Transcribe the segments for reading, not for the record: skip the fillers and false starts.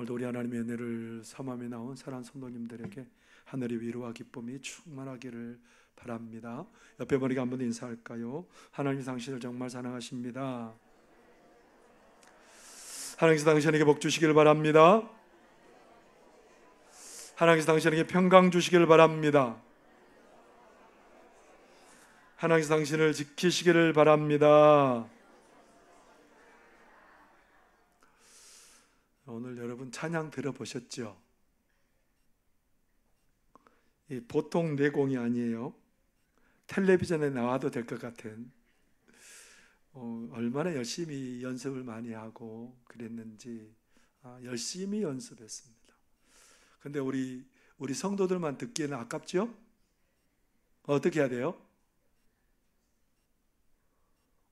오늘도 우리 하나님의 은혜를 삼함에 나온 사랑하는 성도님들에게 하늘의 위로와 기쁨이 충만하기를 바랍니다. 옆에 머리가 한번 인사할까요? 하나님 당신을 정말 사랑하십니다. 하나님께서 당신에게 복 주시길 바랍니다. 하나님께서 당신에게 평강 주시길 바랍니다. 하나님께서 당신을 지키시기를 바랍니다. 오늘 여러분 찬양 들어보셨죠? 보통 내공이 아니에요. 텔레비전에 나와도 될 것 같은 얼마나 열심히 연습을 많이 하고 그랬는지 열심히 연습했습니다. 근데 우리 성도들만 듣기에는 아깝죠? 어떻게 해야 돼요?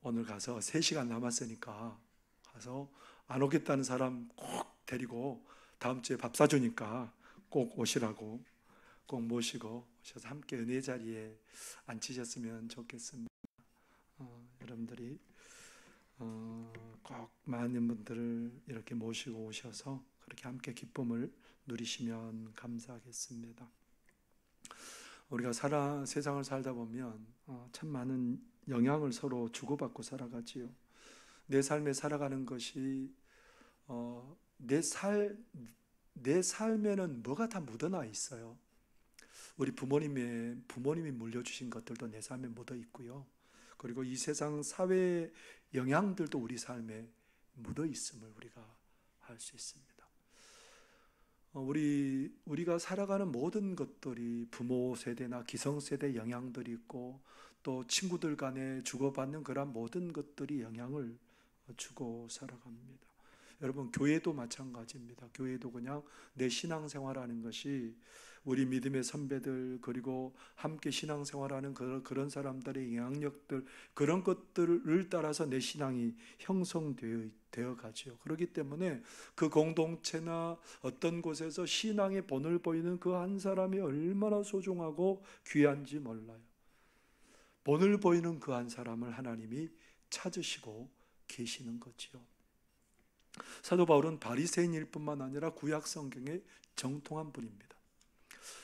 오늘 가서 3시간 남았으니까 가서 안 오겠다는 사람 꼭 데리고 다음 주에 밥 사주니까 꼭 오시라고 꼭 모시고 오셔서 함께 은혜의 자리에 앉히셨으면 좋겠습니다. 여러분들이 꼭 많은 분들을 이렇게 모시고 오셔서 그렇게 함께 기쁨을 누리시면 감사하겠습니다. 우리가 세상을 살다 보면 참 많은 영향을 서로 주고받고 살아가지요. 내 삶에 살아가는 것이 내 삶에는 뭐가 다 묻어나 있어요. 우리 부모님이 물려주신 것들도 내 삶에 묻어 있고요. 그리고 이 세상 사회의 영향들도 우리 삶에 묻어 있음을 우리가 알 수 있습니다. 우리가 살아가는 모든 것들이 부모 세대나 기성세대 영향들이 있고 또 친구들 간에 주고받는 그런 모든 것들이 영향을 주고 살아갑니다. 여러분, 교회도 마찬가지입니다. 교회도 그냥 내 신앙생활하는 것이 우리 믿음의 선배들 그리고 함께 신앙생활하는 그런 사람들의 영향력들 그런 것들을 따라서 내 신앙이 형성되어 가죠. 그렇기 때문에 그 공동체나 어떤 곳에서 신앙의 본을 보이는 그 한 사람이 얼마나 소중하고 귀한지 몰라요. 본을 보이는 그 한 사람을 하나님이 찾으시고 계시는 거지요. 사도 바울은 바리새인일 뿐만 아니라 구약 성경의 정통한 분입니다.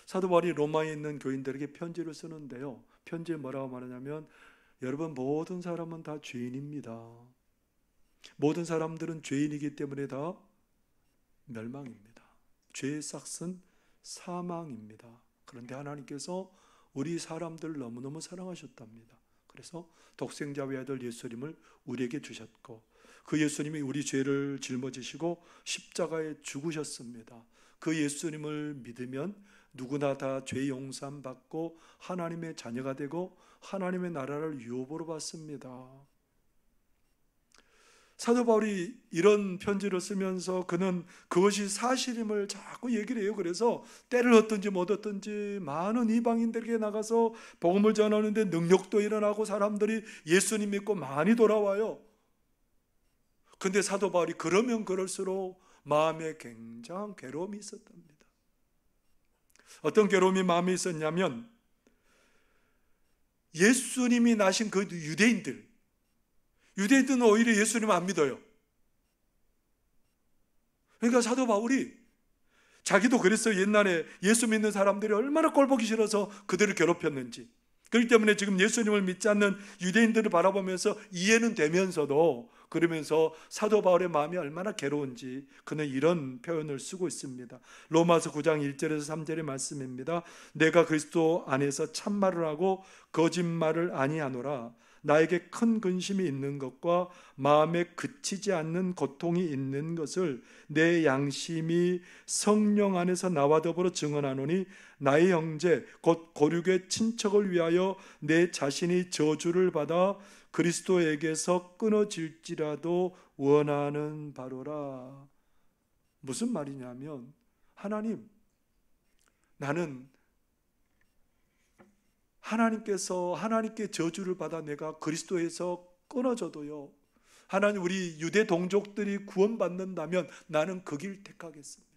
사도 바울이 로마에 있는 교인들에게 편지를 쓰는데요. 편지에 뭐라고 말하냐면 여러분 모든 사람은 다 죄인입니다. 모든 사람들은 죄인이기 때문에 다 멸망입니다. 죄의 삭은 사망입니다. 그런데 하나님께서 우리 사람들을 너무너무 사랑하셨답니다. 그래서 독생자 외아들 예수님을 우리에게 주셨고 그 예수님이 우리 죄를 짊어지시고 십자가에 죽으셨습니다. 그 예수님을 믿으면 누구나 다 죄 용서함 받고 하나님의 자녀가 되고 하나님의 나라를 유업으로 받습니다. 사도 바울이 이런 편지를 쓰면서 그는 그것이 사실임을 자꾸 얘기를 해요. 그래서 때를 얻든지 못 얻든지 많은 이방인들에게 나가서 복음을 전하는데 능력도 일어나고 사람들이 예수님 믿고 많이 돌아와요. 근데 사도 바울이 그러면 그럴수록 마음에 굉장한 괴로움이 있었답니다. 어떤 괴로움이 마음에 있었냐면 예수님이 나신 그 유대인들은 오히려 예수님을 안 믿어요. 그러니까 사도 바울이 자기도 그랬어요. 옛날에 예수 믿는 사람들이 얼마나 꼴보기 싫어서 그들을 괴롭혔는지. 그렇기 때문에 지금 예수님을 믿지 않는 유대인들을 바라보면서 이해는 되면서도 그러면서 사도 바울의 마음이 얼마나 괴로운지 그는 이런 표현을 쓰고 있습니다. 로마서 9장 1절에서 3절의 말씀입니다. 내가 그리스도 안에서 참말을 하고 거짓말을 아니하노라. 나에게 큰 근심이 있는 것과 마음에 그치지 않는 고통이 있는 것을 내 양심이 성령 안에서 나와 더불어 증언하노니 나의 형제 곧 고륙의 친척을 위하여 내 자신이 저주를 받아 그리스도에게서 끊어질지라도 원하는 바로라. 무슨 말이냐면 하나님, 나는 하나님께 저주를 받아 내가 그리스도에서 끊어져도요, 하나님 우리 유대 동족들이 구원받는다면 나는 그 길 택하겠습니다.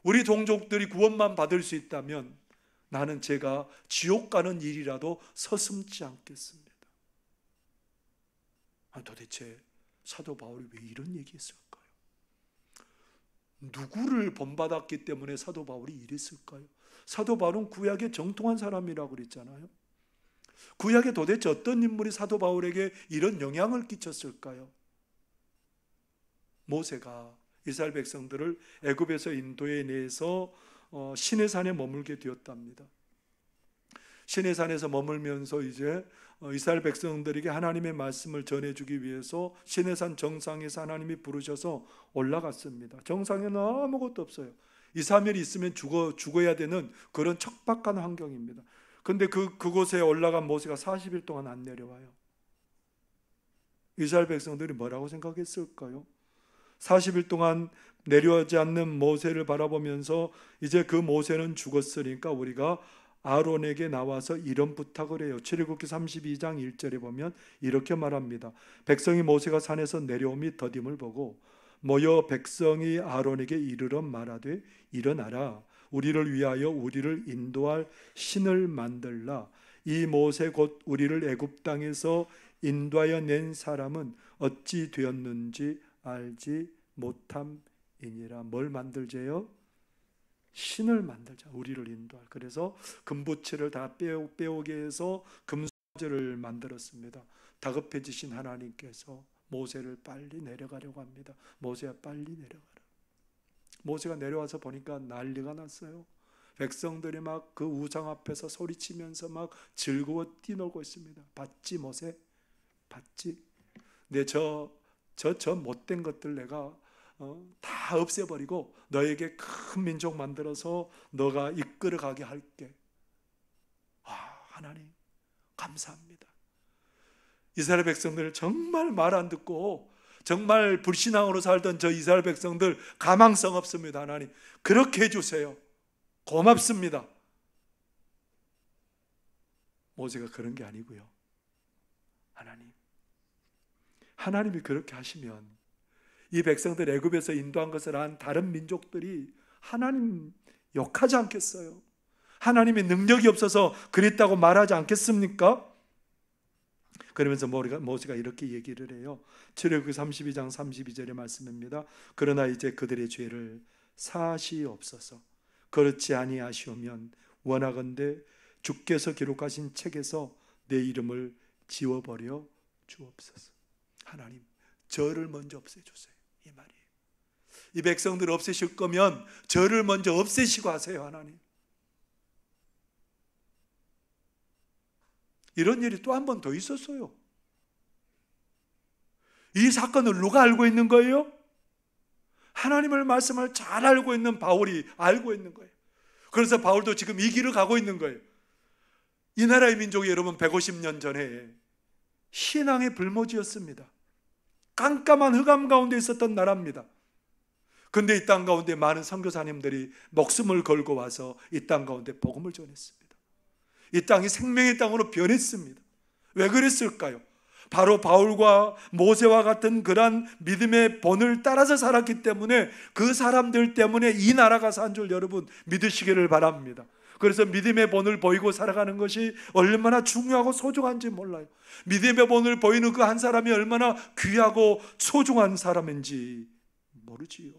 우리 동족들이 구원만 받을 수 있다면 나는 제가 지옥 가는 일이라도 서슴지 않겠습니다. 도대체 사도 바울이 왜 이런 얘기했을까요? 누구를 본받았기 때문에 사도 바울이 이랬을까요? 사도 바울은 구약의 정통한 사람이라고 그랬잖아요. 구약에 도대체 어떤 인물이 사도 바울에게 이런 영향을 끼쳤을까요? 모세가 이스라엘 백성들을 애굽에서 인도해내서 시내산에 머물게 되었답니다. 시내산에서 머물면서 이제 이스라엘 백성들에게 하나님의 말씀을 전해주기 위해서 시내산 정상에서 하나님이 부르셔서 올라갔습니다. 정상에는 아무것도 없어요. 2, 3일 있으면 죽어야 되는 그런 척박한 환경입니다. 근데 그곳에 올라간 모세가 40일 동안 안 내려와요. 이스라엘 백성들이 뭐라고 생각했을까요? 40일 동안 내려오지 않는 모세를 바라보면서 이제 그 모세는 죽었으니까 우리가 아론에게 나와서 이런 부탁을 해요. 출애굽기 32장 1절에 보면 이렇게 말합니다. 백성이 모세가 산에서 내려옴이 더딤을 보고 모여 백성이 아론에게 이르러 말하되 일어나라 우리를 위하여 우리를 인도할 신을 만들라. 이 모세 곧 우리를 애굽 땅에서 인도하여 낸 사람은 어찌 되었는지 알지 못함이니라. 뭘 만들재요? 신을 만들자. 우리를 인도할. 그래서 금부치를 다 빼오게 해서 금소재를 만들었습니다. 다급해지신 하나님께서 모세를 빨리 내려가려고 합니다. 모세야 빨리 내려가라. 모세가 내려와서 보니까 난리가 났어요. 백성들이 막 그 우상 앞에서 소리치면서 막 즐거워 뛰놀고 있습니다. 봤지 모세? 봤지? 내 저 못된 것들 내가 다 없애버리고 너에게 큰 민족 만들어서 너가 이끌어가게 할게. 하나님 감사합니다. 이스라엘 백성들 정말 말 안 듣고 정말 불신앙으로 살던 저 이스라엘 백성들 가망성 없습니다. 하나님 그렇게 해주세요. 고맙습니다. 모세가 그런 게 아니고요. 하나님이 그렇게 하시면 이 백성들 애굽에서 인도한 것을 안 다른 민족들이 하나님 욕하지 않겠어요? 하나님의 능력이 없어서 그랬다고 말하지 않겠습니까? 그러면서 모세가 이렇게 얘기를 해요. 출애굽기 32장 32절의 말씀입니다. 그러나 이제 그들의 죄를 사하시옵소서. 그렇지 아니하시오면 원하건대 주께서 기록하신 책에서 내 이름을 지워버려 주옵소서. 하나님 저를 먼저 없애주세요. 이 말이에요. 이 백성들을 없애실 거면 저를 먼저 없애시고 하세요. 하나님. 이런 일이 또 한 번 더 있었어요. 이 사건을 누가 알고 있는 거예요? 하나님의 말씀을 잘 알고 있는 바울이 알고 있는 거예요. 그래서 바울도 지금 이 길을 가고 있는 거예요. 이 나라의 민족이 여러분 150년 전에 신앙의 불모지였습니다. 깜깜한 흑암 가운데 있었던 나라입니다. 그런데 이 땅 가운데 많은 선교사님들이 목숨을 걸고 와서 이 땅 가운데 복음을 전했습니다. 이 땅이 생명의 땅으로 변했습니다. 왜 그랬을까요? 바로 바울과 모세와 같은 그러한 믿음의 본을 따라서 살았기 때문에 그 사람들 때문에 이 나라가 산 줄 여러분 믿으시기를 바랍니다. 그래서 믿음의 본을 보이고 살아가는 것이 얼마나 중요하고 소중한지 몰라요. 믿음의 본을 보이는 그 한 사람이 얼마나 귀하고 소중한 사람인지 모르지요.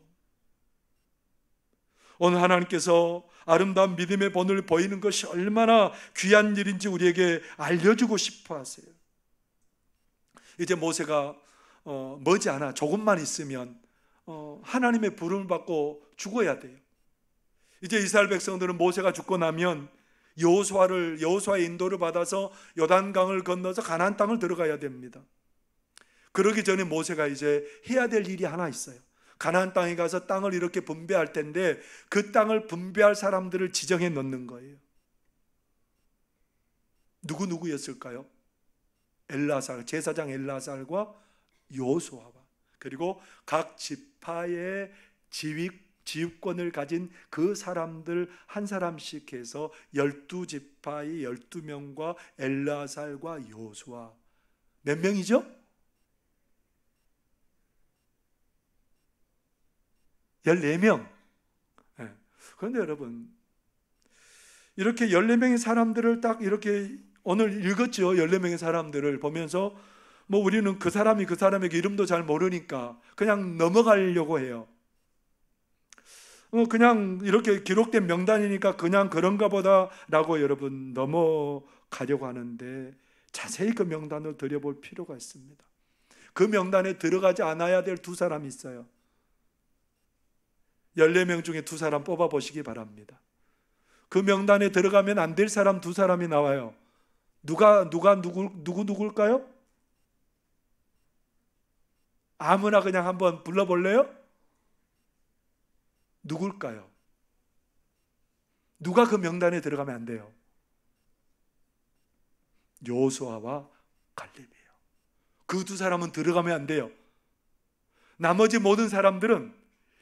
오늘 하나님께서 아름다운 믿음의 본을 보이는 것이 얼마나 귀한 일인지 우리에게 알려주고 싶어 하세요. 이제 모세가 머지않아 조금만 있으면 하나님의 부름을 받고 죽어야 돼요. 이제 이스라엘 백성들은 모세가 죽고 나면 여호수아의 인도를 받아서 요단강을 건너서 가나안 땅을 들어가야 됩니다. 그러기 전에 모세가 이제 해야 될 일이 하나 있어요. 가나안 땅에 가서 땅을 이렇게 분배할 텐데 그 땅을 분배할 사람들을 지정해 놓는 거예요. 누구였을까요? 엘라살, 제사장 엘라살과 여호수아와 그리고 각 지파의 지휘권을 가진 그 사람들 한 사람씩 해서 12지파의 12명과 엘라살과 여호수아. 몇 명이죠? 14명. 네. 그런데 여러분 이렇게 14명의 사람들을 딱 이렇게 오늘 읽었죠. 14명의 사람들을 보면서 뭐 우리는 그 사람이 그 사람에게 이름도 잘 모르니까 그냥 넘어가려고 해요. 그냥 이렇게 기록된 명단이니까 그냥 그런가 보다라고 여러분 넘어가려고 하는데 자세히 그 명단을 들여볼 필요가 있습니다. 그 명단에 들어가지 않아야 될 두 사람이 있어요. 14명 중에 두 사람 뽑아보시기 바랍니다. 그 명단에 들어가면 안 될 사람 두 사람이 나와요. 누굴까요? 아무나 그냥 한번 불러볼래요? 누굴까요? 누가 그 명단에 들어가면 안 돼요? 여호수아와 갈렙이에요. 그 두 사람은 들어가면 안 돼요. 나머지 모든 사람들은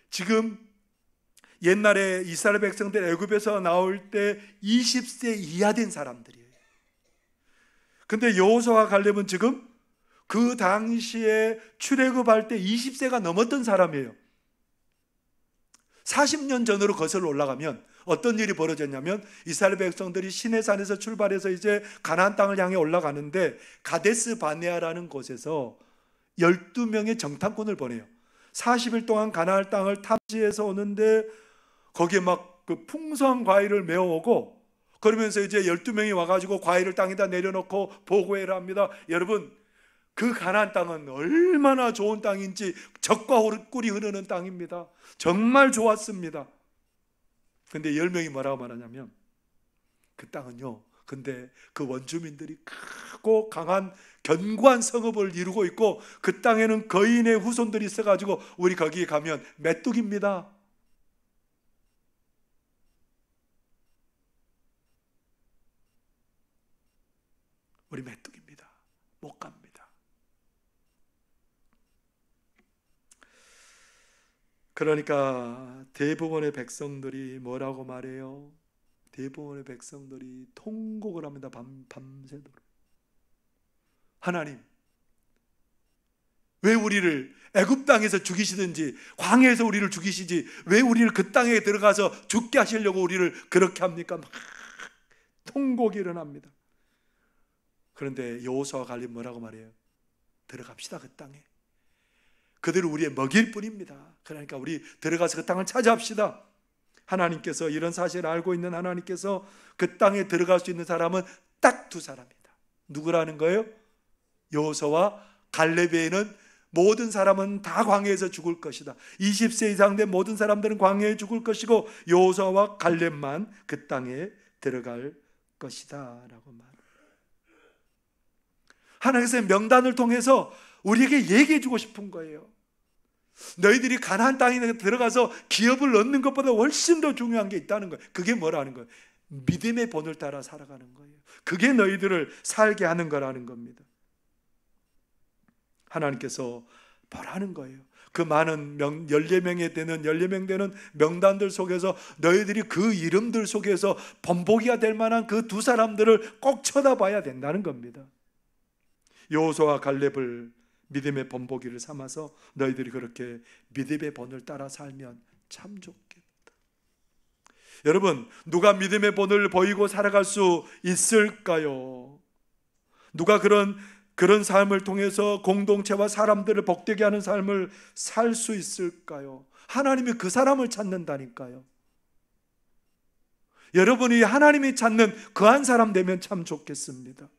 지금 옛날에 이스라엘 백성들 애굽에서 나올 때 20세 이하 된 사람들이에요. 근데 여호수아와 갈렙은 지금 그 당시에 출애굽할 때 20세가 넘었던 사람이에요. 40년 전으로 거슬러 올라가면 어떤 일이 벌어졌냐면 이스라엘 백성들이 시내산에서 출발해서 이제 가나안 땅을 향해 올라가는데 가데스 바네아라는 곳에서 12명의 정탐꾼을 보내요. 40일 동안 가나안 땅을 탐지해서 오는데 거기에 막 그 풍성한 과일을 메어오고 그러면서 이제 12명이 와가지고 과일을 땅에다 내려놓고 보고해라 합니다. 여러분, 그 가나안 땅은 얼마나 좋은 땅인지 젖과 꿀이 흐르는 땅입니다. 정말 좋았습니다. 근데 10명이 뭐라고 말하냐면 그 땅은요, 근데 그 원주민들이 크고 강한 견고한 성읍을 이루고 있고 그 땅에는 거인의 후손들이 있어가지고 우리 거기에 가면 메뚜기입니다. 우리 메뚜기입니다. 못 갑니다. 그러니까 대부분의 백성들이 뭐라고 말해요? 대부분의 백성들이 통곡을 합니다. 밤새도록. 하나님, 왜 우리를 애굽 땅에서 죽이시든지 광야에서 우리를 죽이시지 왜 우리를 그 땅에 들어가서 죽게 하시려고 우리를 그렇게 합니까? 막 통곡이 일어납니다. 그런데 여호수아와 갈렙 뭐라고 말해요? 들어갑시다. 그 땅에 그들을 우리의 먹일 뿐입니다. 그러니까 우리 들어가서 그 땅을 차지합시다. 하나님께서 이런 사실을 알고 있는 하나님께서 그 땅에 들어갈 수 있는 사람은 딱 두 사람이다. 누구라는 거예요? 여호수아와 갈렙 외에는 모든 사람은 다 광야에서 죽을 것이다. 20세 이상 된 모든 사람들은 광야에 죽을 것이고 여호수아와 갈렙만 그 땅에 들어갈 것이다 라고 말합니다. 하나님께서 명단을 통해서 우리에게 얘기해 주고 싶은 거예요. 너희들이 가나안 땅에 들어가서 기업을 얻는 것보다 훨씬 더 중요한 게 있다는 거예요. 그게 뭐라는 거예요? 믿음의 본을 따라 살아가는 거예요. 그게 너희들을 살게 하는 거라는 겁니다. 하나님께서 보라는 거예요. 그 많은 14명 되는 명단들 속에서 너희들이 그 이름들 속에서 본보기가 될 만한 그 두 사람들을 꼭 쳐다봐야 된다는 겁니다. 여호수아와 갈렙을 믿음의 본보기를 삼아서 너희들이 그렇게 믿음의 본을 따라 살면 참 좋겠다. 여러분, 누가 믿음의 본을 보이고 살아갈 수 있을까요? 누가 그런 삶을 통해서 공동체와 사람들을 복되게 하는 삶을 살 수 있을까요? 하나님이 그 사람을 찾는다니까요. 여러분이 하나님이 찾는 그 한 사람 되면 참 좋겠습니다.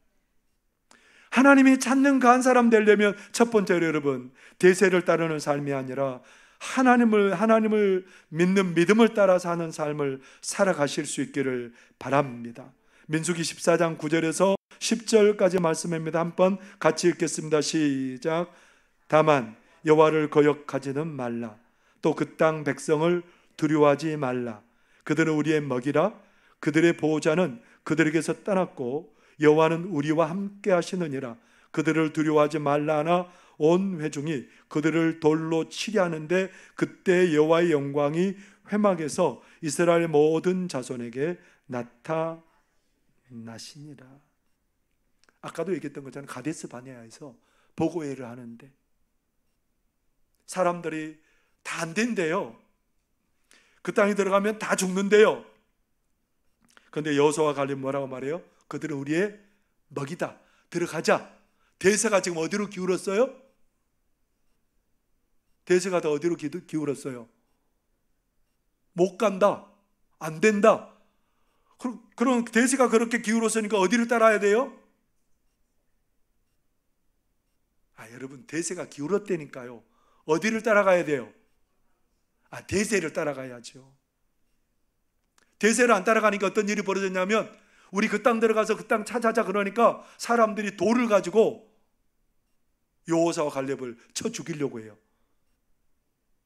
하나님이 찾는 그 한 사람 되려면 첫 번째로 여러분, 대세를 따르는 삶이 아니라 하나님을 믿는 믿음을 따라 사는 삶을 살아가실 수 있기를 바랍니다. 민수기 14장 9절에서 10절까지 말씀입니다. 한번 같이 읽겠습니다. 시작. 다만 여호와를 거역하지는 말라. 또 그 땅 백성을 두려워하지 말라. 그들은 우리의 먹이라. 그들의 보호자는 그들에게서 떠났고 여호와는 우리와 함께 하시느니라. 그들을 두려워하지 말라 하나 온 회중이 그들을 돌로 치려 하는데 그때 여호와의 영광이 회막에서 이스라엘 모든 자손에게 나타나시니라. 아까도 얘기했던 것처럼 가데스 바네아에서 보고회를 하는데 사람들이 다 안 된대요. 그 땅에 들어가면 다 죽는데요. 그런데 여호수아와 갈렙 뭐라고 말해요? 그들은 우리의 먹이다. 들어가자. 대세가 지금 어디로 기울었어요? 대세가 다 어디로 기울었어요? 못 간다, 안 된다. 그럼 대세가 그렇게 기울었으니까 어디를 따라야 돼요? 여러분, 대세가 기울었다니까요. 어디를 따라가야 돼요? 대세를 따라가야죠. 대세를 안 따라가니까 어떤 일이 벌어졌냐면, 우리 그 땅 들어가서 그 땅 찾아자 그러니까 사람들이 돌을 가지고 여호사와 갈렙을 쳐 죽이려고 해요.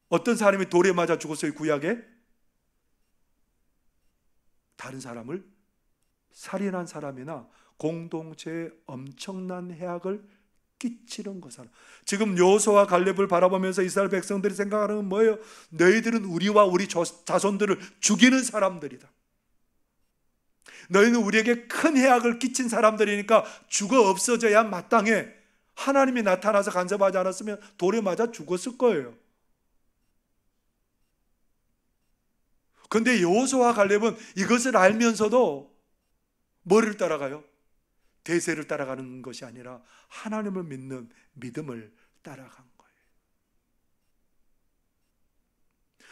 어떤 사람이 돌에 맞아 죽었어요, 구약에? 다른 사람을 살인한 사람이나 공동체에 엄청난 해악을 끼치는 것은. 지금 여호수아와 갈렙을 바라보면서 이스라엘 백성들이 생각하는 건 뭐예요? 너희들은 우리와 우리 자손들을 죽이는 사람들이다. 너희는 우리에게 큰 해악을 끼친 사람들이니까 죽어 없어져야 마땅해. 하나님이 나타나서 간섭하지 않았으면 돌에 맞아 죽었을 거예요. 그런데 여호수아와 갈렙은 이것을 알면서도 뭐를 따라가요? 대세를 따라가는 것이 아니라 하나님을 믿는 믿음을 따라간 거예요.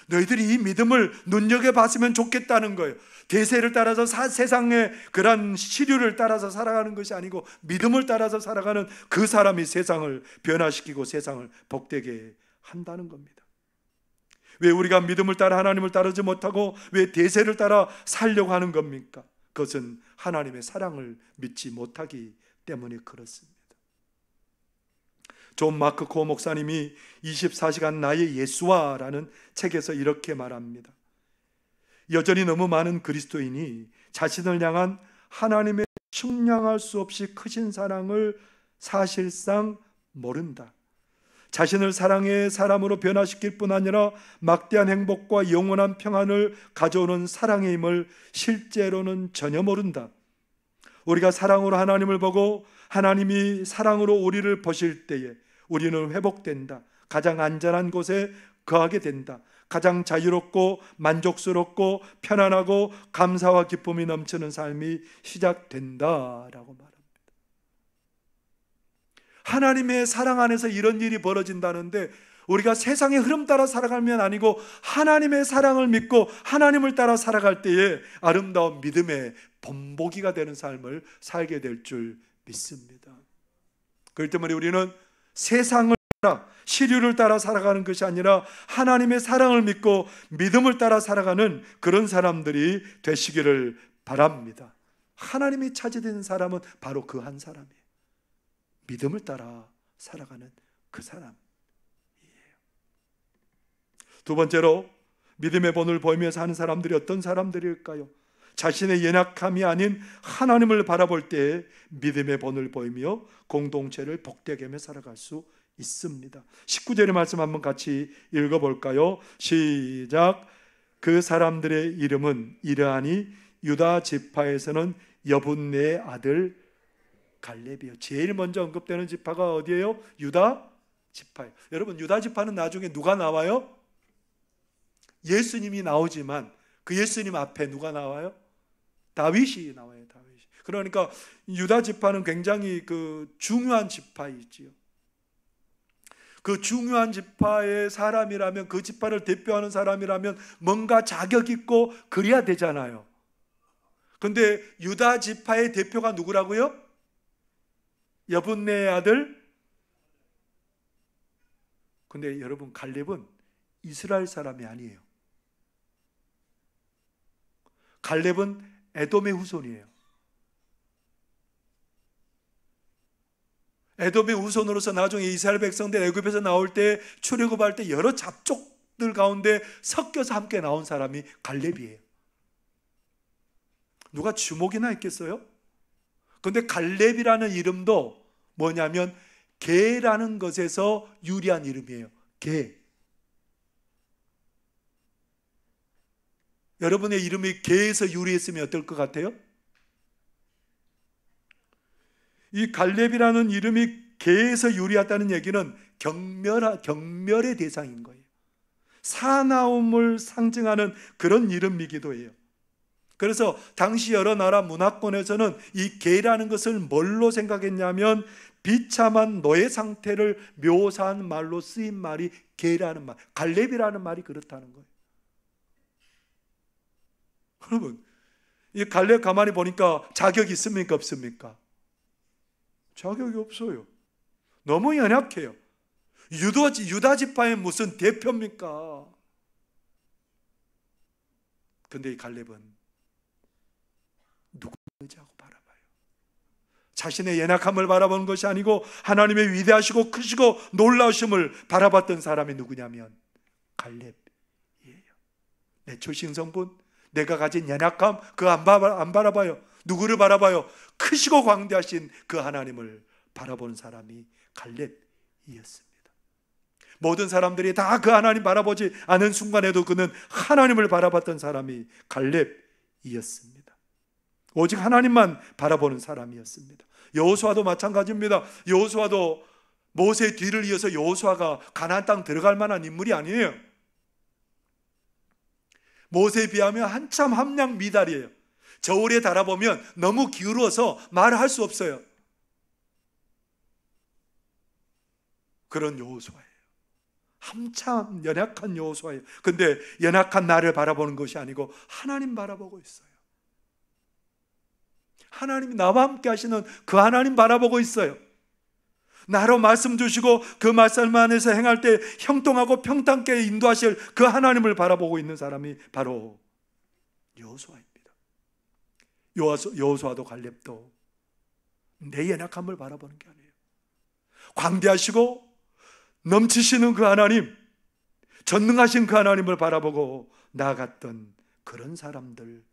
너희들이 이 믿음을 눈여겨봤으면 좋겠다는 거예요. 대세를 따라서 세상의 그런 시류를 따라서 살아가는 것이 아니고 믿음을 따라서 살아가는 그 사람이 세상을 변화시키고 세상을 복되게 한다는 겁니다. 왜 우리가 믿음을 따라 하나님을 따르지 못하고 왜 대세를 따라 살려고 하는 겁니까? 그것은 하나님의 사랑을 믿지 못하기 때문에 그렇습니다. 존 마크 코 목사님이 24시간 나의 예수와라는 책에서 이렇게 말합니다. 여전히 너무 많은 그리스도인이 자신을 향한 하나님의 측량할 수 없이 크신 사랑을 사실상 모른다. 자신을 사랑의 사람으로 변화시킬 뿐 아니라 막대한 행복과 영원한 평안을 가져오는 사랑의 힘을 실제로는 전혀 모른다. 우리가 사랑으로 하나님을 보고 하나님이 사랑으로 우리를 보실 때에 우리는 회복된다. 가장 안전한 곳에 거하게 된다. 가장 자유롭고 만족스럽고 편안하고 감사와 기쁨이 넘치는 삶이 시작된다라고 말합니다. 하나님의 사랑 안에서 이런 일이 벌어진다는데 우리가 세상의 흐름 따라 살아가면 아니고 하나님의 사랑을 믿고 하나님을 따라 살아갈 때에 아름다운 믿음의 본보기가 되는 삶을 살게 될 줄 믿습니다. 그렇기 때문에 우리는 세상을 따라 시류를 따라 살아가는 것이 아니라 하나님의 사랑을 믿고 믿음을 따라 살아가는 그런 사람들이 되시기를 바랍니다. 하나님이 차지된 사람은 바로 그 한 사람이에요. 믿음을 따라 살아가는 그 사람이에요. 두 번째로 믿음의 본을 보이면서 하는 사람들이 어떤 사람들일까요? 자신의 연약함이 아닌 하나님을 바라볼 때 믿음의 본을 보이며 공동체를 복되게 하며 살아갈 수 있습니다. 19절의 말씀 한번 같이 읽어볼까요? 시작. 그 사람들의 이름은 이러하니 유다 지파에서는 여분네의 아들 갈렙이요. 제일 먼저 언급되는 지파가 어디예요? 유다 지파예요. 여러분, 유다 지파는 나중에 누가 나와요? 예수님이 나오지만 그 예수님 앞에 누가 나와요? 다윗이 나와요. 다윗이. 그러니까 유다 지파는 굉장히 그 중요한 지파이지요. 그 중요한 지파의 사람이라면, 그 지파를 대표하는 사람이라면 뭔가 자격 있고 그래야 되잖아요. 그런데 유다 지파의 대표가 누구라고요? 여분네의 아들. 근데 여러분, 갈렙은 이스라엘 사람이 아니에요. 갈렙은 에돔의 후손이에요. 에돔의 후손으로서 나중에 이스라엘 백성들 애굽에서 나올 때 출애굽할 때 여러 잡족들 가운데 섞여서 함께 나온 사람이 갈렙이에요. 누가 주목이나 했겠어요? 그런데 갈렙이라는 이름도 뭐냐면 개라는 것에서 유리한 이름이에요. 개. 여러분의 이름이 개에서 유리했으면 어떨 것 같아요? 이 갈렙이라는 이름이 개에서 유리했다는 얘기는 경멸의 대상인 거예요. 사나움을 상징하는 그런 이름이기도 해요. 그래서 당시 여러 나라 문화권에서는 이 개라는 것을 뭘로 생각했냐면 비참한 노예 상태를 묘사한 말로 쓰인 말이 게라는 말, 갈렙이라는 말이 그렇다는 거예요. 여러분, 이 갈렙 가만히 보니까 자격이 있습니까? 없습니까? 자격이 없어요. 너무 연약해요. 유다 지파의 무슨 대표입니까? 근데 이 갈렙은 누구를 의지하고 바라봐요? 자신의 연약함을 바라보는 것이 아니고 하나님의 위대하시고 크시고 놀라우심을 바라봤던 사람이 누구냐면 갈렙이에요. 내 출신 성분, 내가 가진 연약함 그거 안 바라봐요. 누구를 바라봐요? 크시고 광대하신 그 하나님을 바라보는 사람이 갈렙이었습니다. 모든 사람들이 다 그 하나님 바라보지 않은 순간에도 그는 하나님을 바라봤던 사람이 갈렙이었습니다. 오직 하나님만 바라보는 사람이었습니다. 여호수아도 마찬가지입니다. 여호수아도 모세의 뒤를 이어서 여호수아가 가나안 땅 들어갈 만한 인물이 아니에요. 모세에 비하면 한참 함량 미달이에요. 저울에 달아보면 너무 기울어서 말을 할 수 없어요. 그런 여호수아예요. 한참 연약한 여호수아예요. 근데 연약한 나를 바라보는 것이 아니고 하나님 바라보고 있어요. 하나님이 나와 함께 하시는 그 하나님 바라보고 있어요. 나로 말씀 주시고 그 말씀 안에서 행할 때 형통하고 평탄케 인도하실 그 하나님을 바라보고 있는 사람이 바로 여호수아입니다. 여호수아도 갈렙도 내 연약함을 바라보는 게 아니에요. 광대하시고 넘치시는 그 하나님, 전능하신 그 하나님을 바라보고 나아갔던 그런 사람들이었습니다.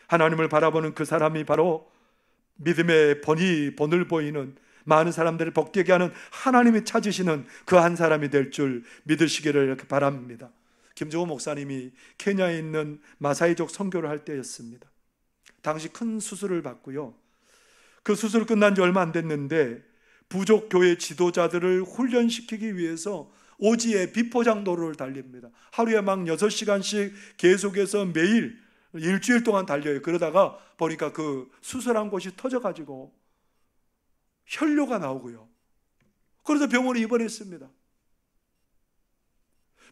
하나님을 바라보는 그 사람이 바로 믿음의 본을 보이는 많은 사람들을 복되게 하는 하나님이 찾으시는 그 한 사람이 될 줄 믿으시기를 이렇게 바랍니다. 김종호 목사님이 케냐에 있는 마사이족 선교를 할 때였습니다. 당시 큰 수술을 받고요. 그 수술 끝난 지 얼마 안 됐는데 부족 교회 지도자들을 훈련시키기 위해서 오지에 비포장 도로를 달립니다. 하루에 막 6시간씩 계속해서 매일 일주일 동안 달려요. 그러다가 보니까 그 수술한 곳이 터져가지고 혈뇨가 나오고요. 그래서 병원에 입원했습니다.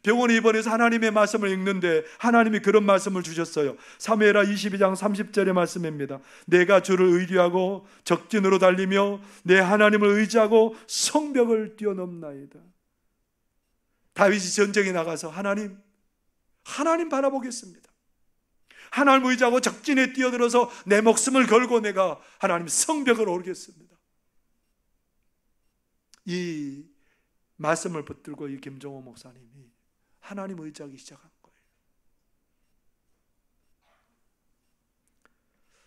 병원에 입원해서 하나님의 말씀을 읽는데 하나님이 그런 말씀을 주셨어요. 사무엘하 22장 30절의 말씀입니다. 내가 주를 의지하고 적진으로 달리며 내 하나님을 의지하고 성벽을 뛰어넘나이다. 다윗이 전쟁에 나가서 하나님 바라보겠습니다. 하나님을 의지하고 적진에 뛰어들어서 내 목숨을 걸고 내가 하나님 성벽을 오르겠습니다. 이 말씀을 붙들고 이 김종호 목사님이 하나님을 의지하기 시작한 거예요.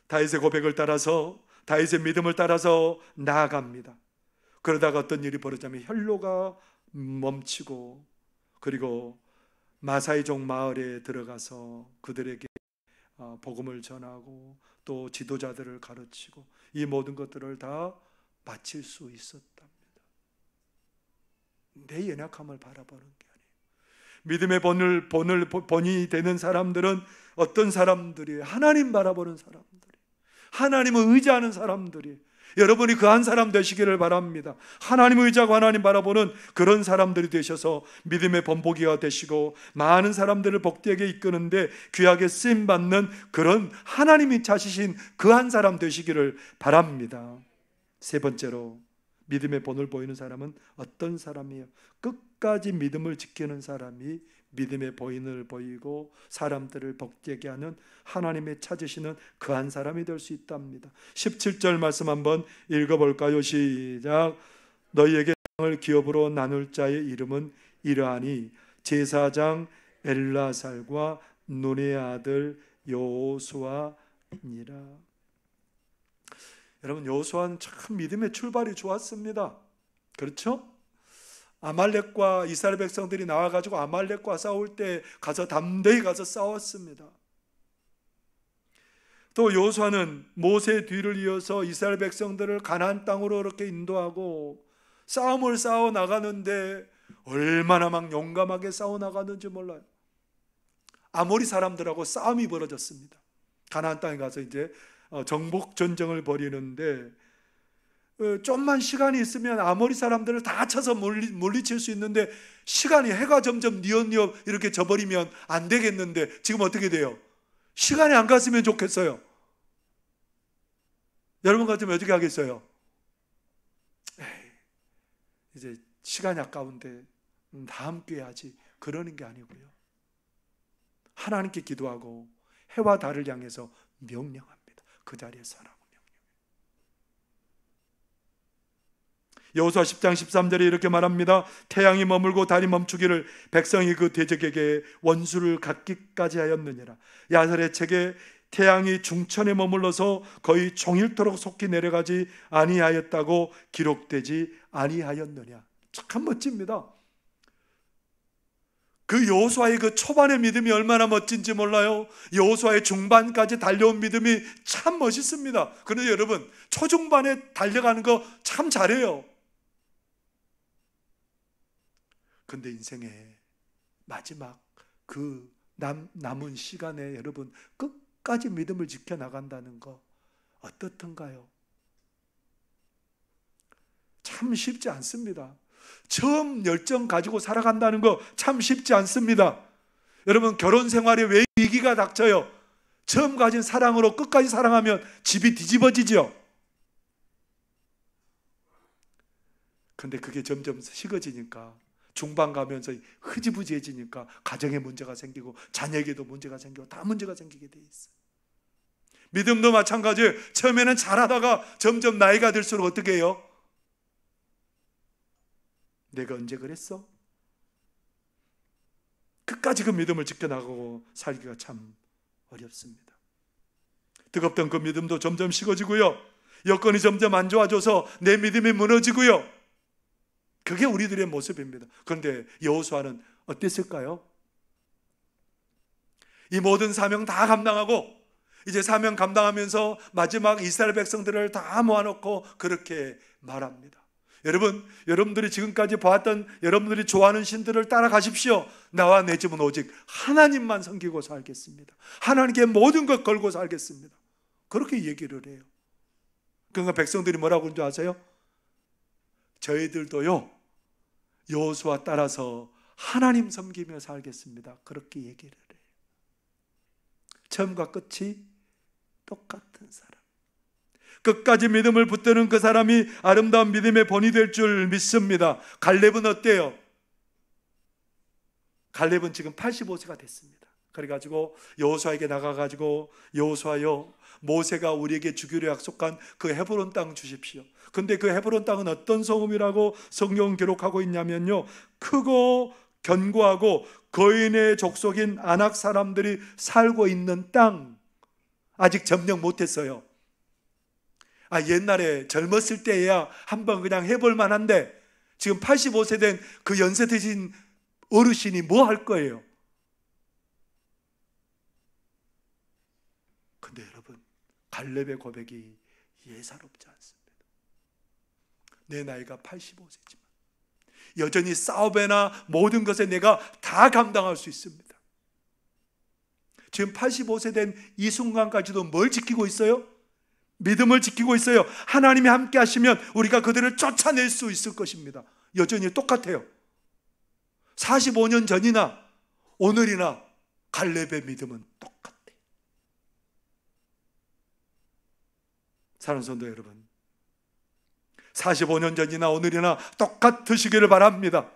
다윗의 고백을 따라서, 다윗의 믿음을 따라서 나아갑니다. 그러다가 어떤 일이 벌어지면 혈로가 멈추고, 그리고 마사이족 마을에 들어가서 그들에게 복음을 전하고 또 지도자들을 가르치고 이 모든 것들을 다 마칠 수 있었답니다. 내 연약함을 바라보는 게 아니에요. 믿음의 본이 되는 사람들은 어떤 사람들이에요? 하나님 바라보는 사람들이, 하나님을 의지하는 사람들이. 여러분이 그 한 사람 되시기를 바랍니다. 하나님을 의지하고 하나님 바라보는 그런 사람들이 되셔서 믿음의 본보기가 되시고 많은 사람들을 복되게 이끄는데 귀하게 쓰임받는 그런 하나님이 찾으신 그 한 사람 되시기를 바랍니다. 세 번째로, 믿음의 본을 보이는 사람은 어떤 사람이에요? 끝까지 믿음을 지키는 사람이 믿음의 본을 보이고 사람들을 복되게 하는 하나님의 찾으시는 그 한 사람이 될 수 있답니다. 17절 말씀 한번 읽어볼까요? 시작. 너희에게 땅을 기업으로 나눌 자의 이름은 이러하니 제사장 엘라살과 눈의 아들 여호수아니라. 여러분, 여호수아는 참 믿음의 출발이 좋았습니다. 그렇죠? 아말렉과 이스라엘 백성들이 나와가지고 아말렉과 싸울 때 가서 담대히 가서 싸웠습니다. 또 여호수아는 모세의 뒤를 이어서 이스라엘 백성들을 가나안 땅으로 이렇게 인도하고 싸움을 싸워 나가는데 얼마나 막 용감하게 싸워 나가는지 몰라요. 아모리 사람들하고 싸움이 벌어졌습니다. 가나안 땅에 가서 이제 정복 전쟁을 벌이는데 좀만 시간이 있으면 아모리 사람들을 다 쳐서 물리칠 수 있는데 시간이 해가 점점 뉘엿뉘엿 이렇게 져버리면 안 되겠는데 지금 어떻게 돼요? 시간이 안 갔으면 좋겠어요. 여러분 같으면 어떻게 하겠어요? 이제 시간이 아까운데 다음 기회에 하지, 그러는 게 아니고요. 하나님께 기도하고 해와 달을 향해서 명령합니다. 그 자리에 서라고 명령. 여호수아 10장 13절에 이렇게 말합니다. 태양이 머물고 달이 멈추기를 백성이 그 대적에게 원수를 갚기까지 하였느니라. 야설의 책에 태양이 중천에 머물러서 거의 종일토록 속히 내려가지 아니하였다고 기록되지 아니하였느냐. 참 멋집니다. 그 여호수아의 그 초반의 믿음이 얼마나 멋진지 몰라요. 여호수아의 중반까지 달려온 믿음이 참 멋있습니다. 그런데 여러분, 초중반에 달려가는 거 참 잘해요. 근데 인생의 마지막 그 남은 시간에 여러분 끝까지 믿음을 지켜나간다는 거 어떻던가요? 참 쉽지 않습니다. 처음 열정 가지고 살아간다는 거 참 쉽지 않습니다. 여러분, 결혼 생활에 왜 위기가 닥쳐요? 처음 가진 사랑으로 끝까지 사랑하면 집이 뒤집어지죠. 근데 그게 점점 식어지니까, 중반 가면서 흐지부지해지니까 가정에 문제가 생기고 자녀에게도 문제가 생기고 다 문제가 생기게 돼 있어요. 믿음도 마찬가지예요. 처음에는 잘하다가 점점 나이가 들수록 어떻게 해요? 내가 언제 그랬어? 끝까지 그 믿음을 지켜나가고 살기가 참 어렵습니다. 뜨겁던 그 믿음도 점점 식어지고요. 여건이 점점 안 좋아져서 내 믿음이 무너지고요. 그게 우리들의 모습입니다. 그런데 여호수아는 어땠을까요? 이 모든 사명 다 감당하고 이제 사명 감당하면서 마지막 이스라엘 백성들을 다 모아놓고 그렇게 말합니다. 여러분, 여러분들이 지금까지 보았던 여러분들이 좋아하는 신들을 따라가십시오. 나와 내 집은 오직 하나님만 섬기고 살겠습니다. 하나님께 모든 것 걸고 살겠습니다. 그렇게 얘기를 해요. 그러니까 백성들이 뭐라고 그러는 줄 아세요? 저희들도요 여호수아 따라서 하나님 섬기며 살겠습니다. 그렇게 얘기를 해요. 처음과 끝이 똑같은 사람, 끝까지 믿음을 붙드는 그 사람이 아름다운 믿음의 본이 될 줄 믿습니다. 갈렙은 어때요? 갈렙은 지금 85세가 됐습니다. 그래가지고 여호수아에게 나가가지고 여호수아여, 모세가 우리에게 주기로 약속한 그 헤브론 땅 주십시오. 근데 그 헤브론 땅은 어떤 성읍이라고 성경은 기록하고 있냐면요, 크고 견고하고 거인의 족속인 아낙 사람들이 살고 있는 땅. 아직 점령 못했어요. 옛날에 젊었을 때야 한번 그냥 해볼 만한데 지금 85세 된 그 연세 드신 어르신이 뭐 할 거예요? 근데 여러분, 갈렙의 고백이 예사롭지 않습니다. 내 나이가 85세지만 여전히 싸움에나 모든 것에 내가 다 감당할 수 있습니다. 지금 85세 된 이 순간까지도 뭘 지키고 있어요? 믿음을 지키고 있어요. 하나님이 함께 하시면 우리가 그들을 쫓아낼 수 있을 것입니다. 여전히 똑같아요. 45년 전이나 오늘이나 갈렙의 믿음은 똑같아요. 사랑하는 성도 여러분, 45년 전이나 오늘이나 똑같으시기를 바랍니다.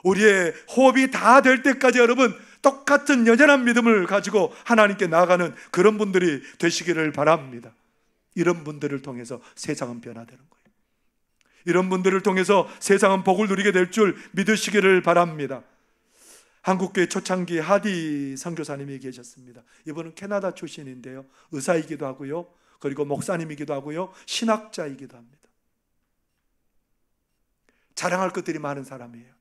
우리의 호흡이 다 될 때까지 여러분 똑같은 여전한 믿음을 가지고 하나님께 나아가는 그런 분들이 되시기를 바랍니다. 이런 분들을 통해서 세상은 변화되는 거예요. 이런 분들을 통해서 세상은 복을 누리게 될 줄 믿으시기를 바랍니다. 한국교회 초창기 하디 선교사님이 계셨습니다. 이분은 캐나다 출신인데요, 의사이기도 하고요, 그리고 목사님이기도 하고요, 신학자이기도 합니다. 자랑할 것들이 많은 사람이에요.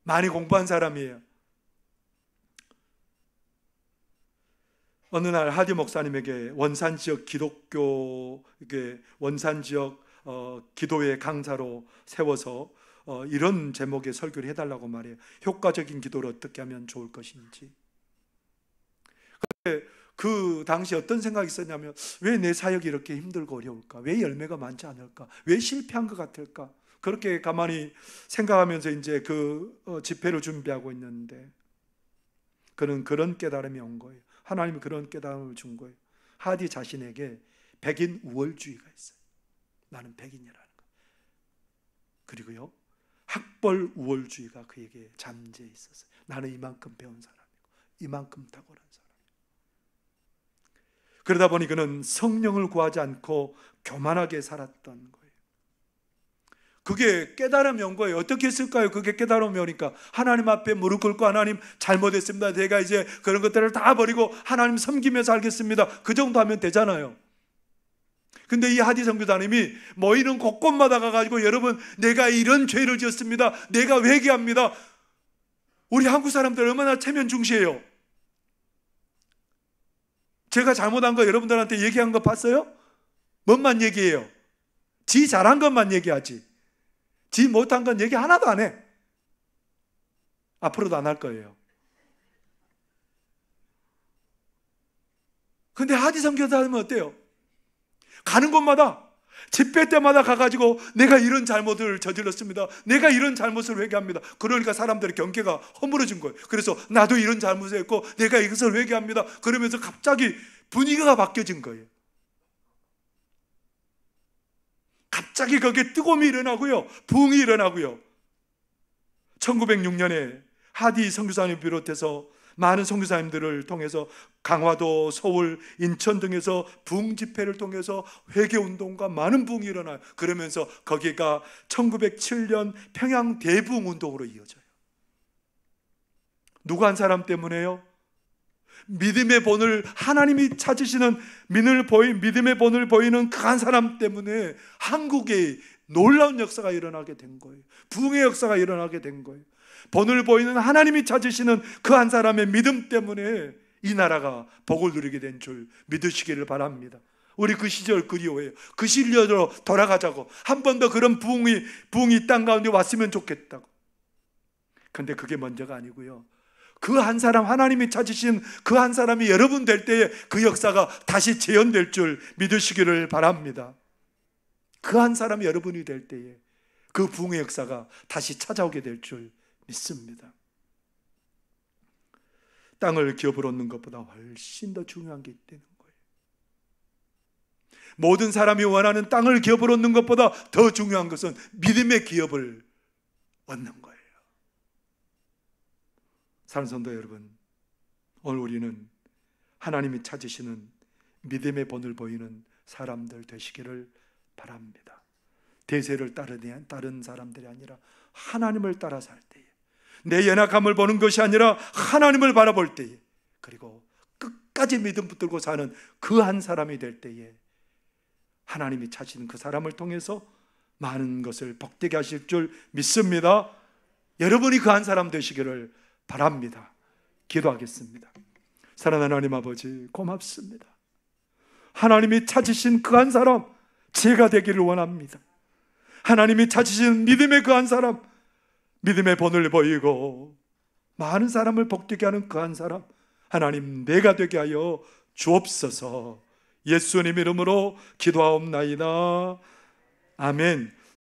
많이 공부한 사람이에요. 어느 날 하디 목사님에게 원산 지역 기독교 원산 지역 기도회 강사로 세워서 이런 제목의 설교를 해달라고 말해요. 효과적인 기도를 어떻게 하면 좋을 것인지. 그 당시 어떤 생각이 있었냐면, 왜 내 사역이 이렇게 힘들고 어려울까? 왜 열매가 많지 않을까? 왜 실패한 것 같을까? 그렇게 가만히 생각하면서 이제 그 집회를 준비하고 있는데, 그는 그런 깨달음이 온 거예요. 하나님이 그런 깨달음을 준 거예요. 하디 자신에게 백인 우월주의가 있어요. 나는 백인이라는 거. 그리고요, 학벌 우월주의가 그에게 잠재해 있었어요. 나는 이만큼 배운 사람이고 이만큼 탁월한 사람. 그러다 보니 그는 성령을 구하지 않고 교만하게 살았던 거예요. 그게 깨달음이 온 거예요. 어떻게 했을까요? 그게 깨달음이 오니까 하나님 앞에 무릎 꿇고, 하나님 잘못했습니다. 제가 이제 그런 것들을 다 버리고 하나님 섬기며 살겠습니다. 그 정도 하면 되잖아요. 근데 이 하디 선교사님이 모이는 곳곳마다 가가지고, 여러분, 내가 이런 죄를 지었습니다. 내가 회개합니다. 우리 한국 사람들 얼마나 체면 중시해요. 제가 잘못한 거 여러분들한테 얘기한 거 봤어요? 뭔만 얘기해요? 지 잘한 것만 얘기하지, 지 못한 건 얘기 하나도 안 해. 앞으로도 안 할 거예요. 근데 하디 선교사님은 어때요? 가는 곳마다, 집회 때마다 가가지고 내가 이런 잘못을 저질렀습니다. 내가 이런 잘못을 회개합니다. 그러니까 사람들의 경계가 허물어진 거예요. 그래서 나도 이런 잘못을 했고 내가 이것을 회개합니다. 그러면서 갑자기 분위기가 바뀌어진 거예요. 갑자기 거기에 뜨거움이 일어나고요, 부흥이 일어나고요. 1906년에 하디 선교사님 비롯해서 많은 선교사님들을 통해서 강화도, 서울, 인천 등에서 부흥 집회를 통해서 회개운동과 많은 부흥이 일어나요. 그러면서 거기가 1907년 평양 대부흥운동으로 이어져요. 누구 한 사람 때문에요? 믿음의 본을 하나님이 찾으시는, 믿음의 본을 보이는 그 한 사람 때문에 한국에 놀라운 역사가 일어나게 된 거예요. 부흥의 역사가 일어나게 된 거예요. 본을 보이는 하나님이 찾으시는 그 한 사람의 믿음 때문에 이 나라가 복을 누리게 된 줄 믿으시기를 바랍니다. 우리 그 시절 그리워해요. 그 시절로 돌아가자고. 한 번 더 그런 부흥이 땅 가운데 왔으면 좋겠다고. 근데 그게 먼저가 아니고요, 그 한 사람, 하나님이 찾으신 그 한 사람이 여러분 될 때에 그 역사가 다시 재현될 줄 믿으시기를 바랍니다. 그 한 사람이 여러분이 될 때에 그 부흥의 역사가 다시 찾아오게 될 줄 믿습니다. 땅을 기업으로 얻는 것보다 훨씬 더 중요한 게 있다는 거예요. 모든 사람이 원하는 땅을 기업으로 얻는 것보다 더 중요한 것은 믿음의 기업을 얻는 거예요. 사랑하는 성도 여러분, 오늘 우리는 하나님이 찾으시는 믿음의 본을 보이는 사람들 되시기를 바랍니다. 대세를 따른 사람들이 아니라 하나님을 따라 살 때에, 내 연약함을 보는 것이 아니라 하나님을 바라볼 때에, 그리고 끝까지 믿음 붙들고 사는 그 한 사람이 될 때에 하나님이 찾으시는 그 사람을 통해서 많은 것을 복되게 하실 줄 믿습니다. 여러분이 그 한 사람 되시기를 바랍니다. 기도하겠습니다. 사랑하는 하나님 아버지, 고맙습니다. 하나님이 찾으신 그 한 사람, 제가 되기를 원합니다. 하나님이 찾으신 믿음의 그 한 사람, 믿음의 본을 보이고 많은 사람을 복되게 하는 그 한 사람, 하나님 내가 되게 하여 주옵소서. 예수님 이름으로 기도하옵나이다. 아멘.